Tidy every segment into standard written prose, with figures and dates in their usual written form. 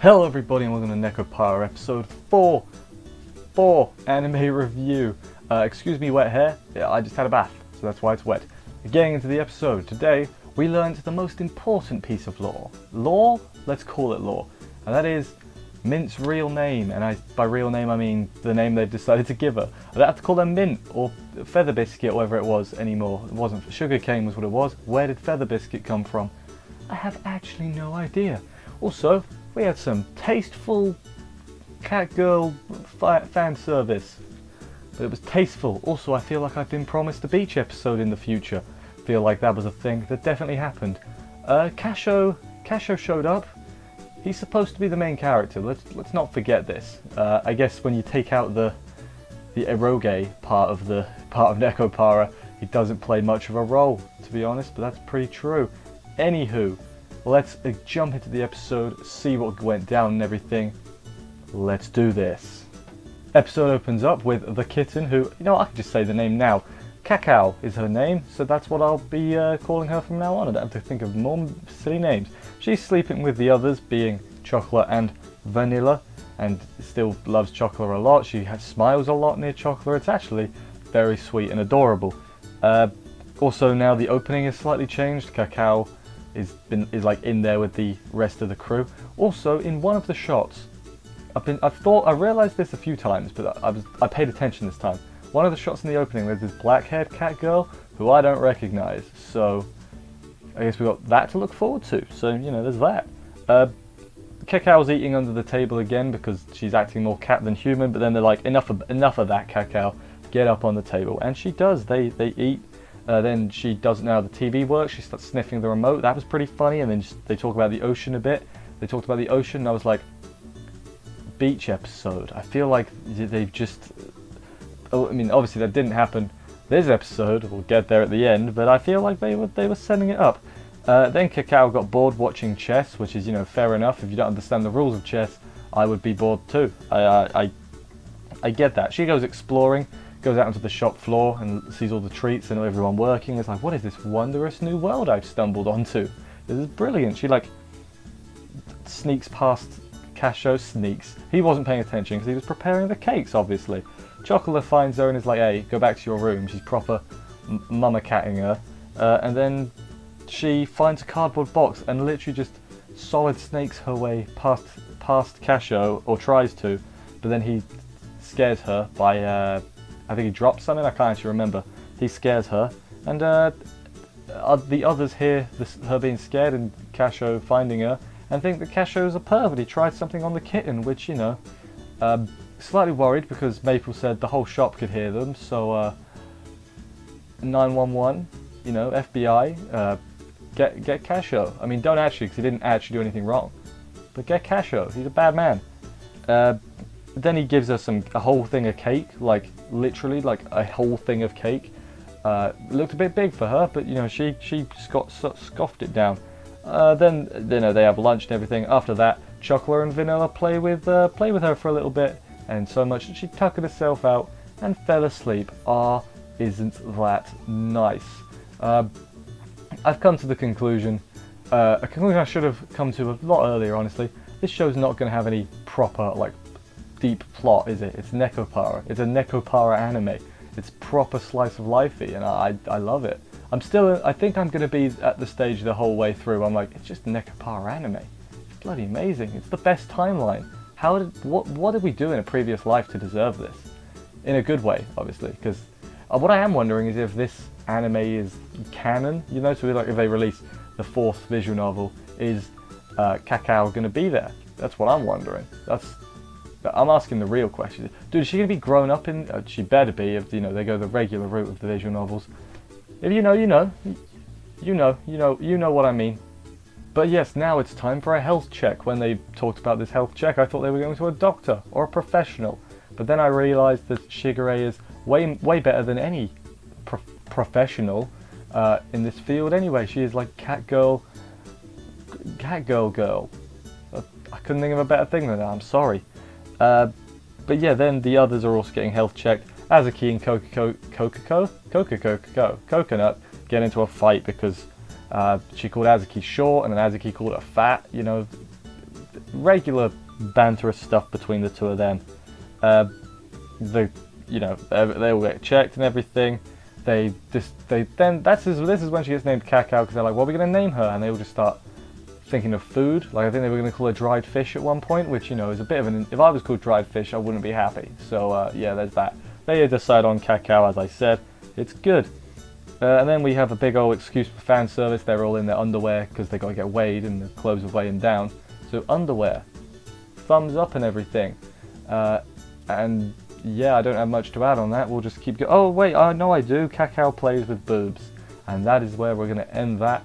Hello everybody and welcome to Nekopara episode 4 anime review. Excuse me wet hair, yeah, I just had a bath, so that's why it's wet. Getting into the episode, today we learned the most important piece of lore. Lore? Let's call it lore. And that is Mint's real name, and by real name I mean the name they've decided to give her. I don't have to call her Mint or Feather Biscuit or whatever it was anymore. It wasn't. Sugarcane was what it was. Where did Feather Biscuit come from? I have actually no idea. Also, we had some tasteful catgirl fan service, but it was tasteful. Also, I feel like I've been promised a beach episode in the future. Feel like that was a thing that definitely happened. Casho showed up. He's supposed to be the main character. Let's not forget this. I guess when you take out the eroge part of Nekopara, he doesn't play much of a role, to be honest. But that's pretty true. Anywho. Let's jump into the episode, see what went down and everything. Let's do this. Episode opens up with the kitten who, I can just say the name now. Cacao is her name, so that's what I'll be calling her from now on. I don't have to think of more silly names. She's sleeping with the others, being Chocolate and Vanilla, and still loves Chocolate a lot. She smiles a lot near Chocolate. It's actually very sweet and adorable. Also now the opening is slightly changed. Cacao is like in there with the rest of the crew. Also, in one of the shots, I realized this a few times, but I paid attention this time. One of the shots in the opening, there's this black-haired cat girl who I don't recognize. So I guess we got that to look forward to. So there's that. Cacao's eating under the table again because she's acting more cat than human. But then they're like, enough of that, Cacao. Get up on the table, and she does. They eat. Then she doesn't know how the TV works. She starts sniffing the remote. That was pretty funny. And then they talk about the ocean a bit. They talked about the ocean, and I was like, beach episode. I feel like they've just... I mean, obviously that didn't happen this episode. We'll get there at the end. But I feel like they were setting it up. Then Cacao got bored watching chess, which is, fair enough. If you don't understand the rules of chess, I would be bored too. I get that. She goes exploring. Goes out onto the shop floor and sees all the treats and everyone working. It's like, what is this wondrous new world I've stumbled onto? This is brilliant. She sneaks past Casho. He wasn't paying attention because he was preparing the cakes, obviously. Chocolate finds her and is like, hey, go back to your room. She's proper mama catting her. And then she finds a cardboard box and literally just solid snakes her way past Casho, or tries to, but then he scares her by... I think he drops something, I can't actually remember. He scares her, and the others hear her being scared and Casho finding her, and think that Casho's a pervert. He tried something on the kitten, which, slightly worried because Maple said the whole shop could hear them, so 911, FBI, get Casho. I mean, don't actually, because he didn't actually do anything wrong, but get Casho. He's a bad man. Then he gives her a whole thing of cake, like literally like a whole thing of cake. Looked a bit big for her, but she scoffed it down. Then they have lunch and everything. After that, Chocolate and Vanilla play with her for a little bit, and so much that she tuckered herself out and fell asleep. Isn't that nice? I've come to the conclusion, a conclusion I should have come to a lot earlier. Honestly, this show's not going to have any proper deep plot, is it? It's Nekopara. It's a Nekopara anime. It's proper slice of lifey, and I love it. I think I'm going to be at the stage the whole way through. I'm like, it's just Nekopara anime. It's bloody amazing. It's the best timeline. What did we do in a previous life to deserve this? In a good way, obviously, because what I am wondering is if this anime is canon. So if they release the 4th visual novel, is Cacao going to be there? That's what I'm wondering. I'm asking the real question. Dude, is she going to be grown up in... she better be if, they go the regular route of the visual novels. If you know, you know. You know what I mean. But yes, now it's time for a health check. When they talked about this health check, I thought they were going to a doctor or a professional. But then I realized that Shigure is way better than any professional in this field anyway. She is like cat girl girl. I couldn't think of a better thing than that, I'm sorry. But yeah, then the others are also getting health checked. Azuki and Coconut get into a fight because she called Azuki short and then Azuki called her fat. regular banterous stuff between the two of them. They all get checked and everything. This is when she gets named Cacao, because they're like, what are we going to name her? And they all just start thinking of food. Like, I think they were going to call her dried fish at one point, which, is a bit of an... If I was called dried fish, I wouldn't be happy. So, yeah, there's that. They decide on Cacao, as I said. It's good. And then we have a big old excuse for fan service. They're all in their underwear because they got to get weighed and the clothes are weighing down. So, underwear. Thumbs up and everything. And... yeah, I don't have much to add on that. We'll just keep going. Oh, wait, no, I do. Cacao plays with boobs. And that is where we're going to end that.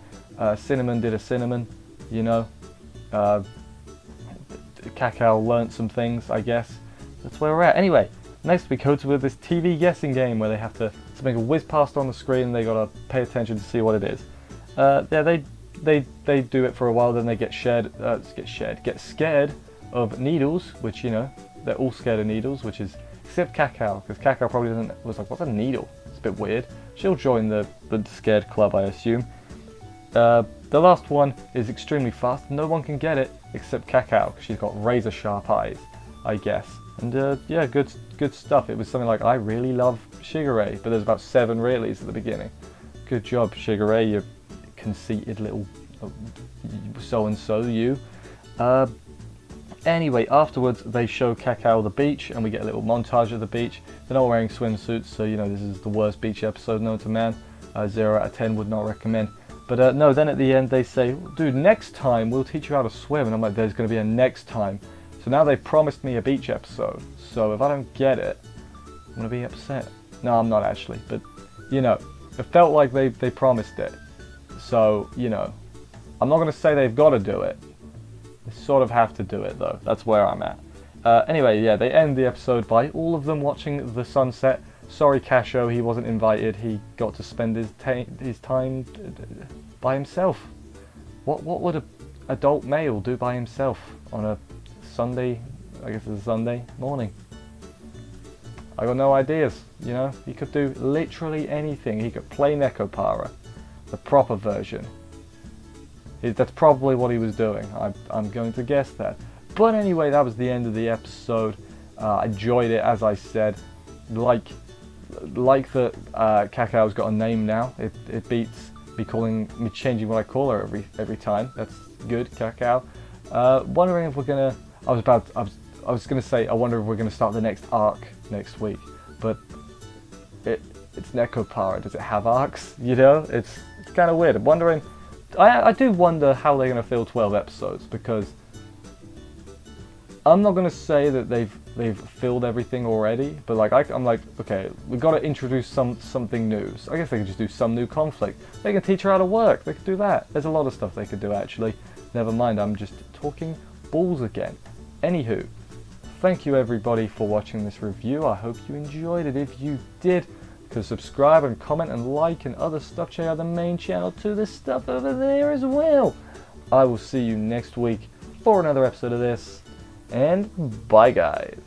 Cinnamon did a cinnamon, Cacao learnt some things, I guess. That's where we're at. Anyway, next we go to this TV guessing game where they have to... something will whiz past on the screen and they got to pay attention to see what it is. Yeah, they do it for a while, then they get scared of needles, which, they're all scared of needles, which is... except Cacao, because Cacao probably was like, what's a needle? It's a bit weird. She'll join the scared club, I assume. The last one is extremely fast. No one can get it except Cacao, because she's got razor sharp eyes, I guess. And yeah, good stuff. It was something like, I really love Shigure, but there's about 7 reallys at the beginning. Good job, Shigure, you conceited little so-and-so, you. Anyway, afterwards they show Cacao the beach and we get a little montage of the beach. They're not wearing swimsuits, so this is the worst beach episode known to man. 0 out of 10 would not recommend. But no, then at the end they say, dude, next time we'll teach you how to swim. And I'm like, there's going to be a next time. So now they've promised me a beach episode. So if I don't get it, I'm going to be upset. No, I'm not actually, but it felt like they promised it. So, I'm not going to say they've got to do it. They sort of have to do it though. That's where I'm at. Anyway, yeah, they end the episode by all of them watching the sunset. Sorry, Casho, he wasn't invited. He got to spend his time by himself. What would an adult male do by himself on a Sunday? I guess it's a Sunday morning. I got no ideas. He could do literally anything. He could play Nekopara, the proper version. That's probably what he was doing. I'm going to guess that. But anyway, that was the end of the episode. I enjoyed it, as I said. Like that Cacao's got a name now. It beats me changing what I call her every time. That's good, Cacao. Wondering if we're gonna. I was gonna say I wonder if we're gonna start the next arc next week. But it's Nekopara. Does it have arcs? It's kind of weird. I'm wondering. I do wonder how they're going to fill 12 episodes, because I'm not going to say that they've filled everything already, but I'm like, okay, we've got to introduce something new. So I guess they could just do some new conflict. They can teach her how to work. They could do that. There's a lot of stuff they could do actually. Never mind, I'm just talking balls again. Anywho, thank you everybody for watching this review. I hope you enjoyed it. If you did, subscribe and comment and like and other stuff. Check out the main channel too. There's stuff over there as well. I will see you next week for another episode of this, and bye guys.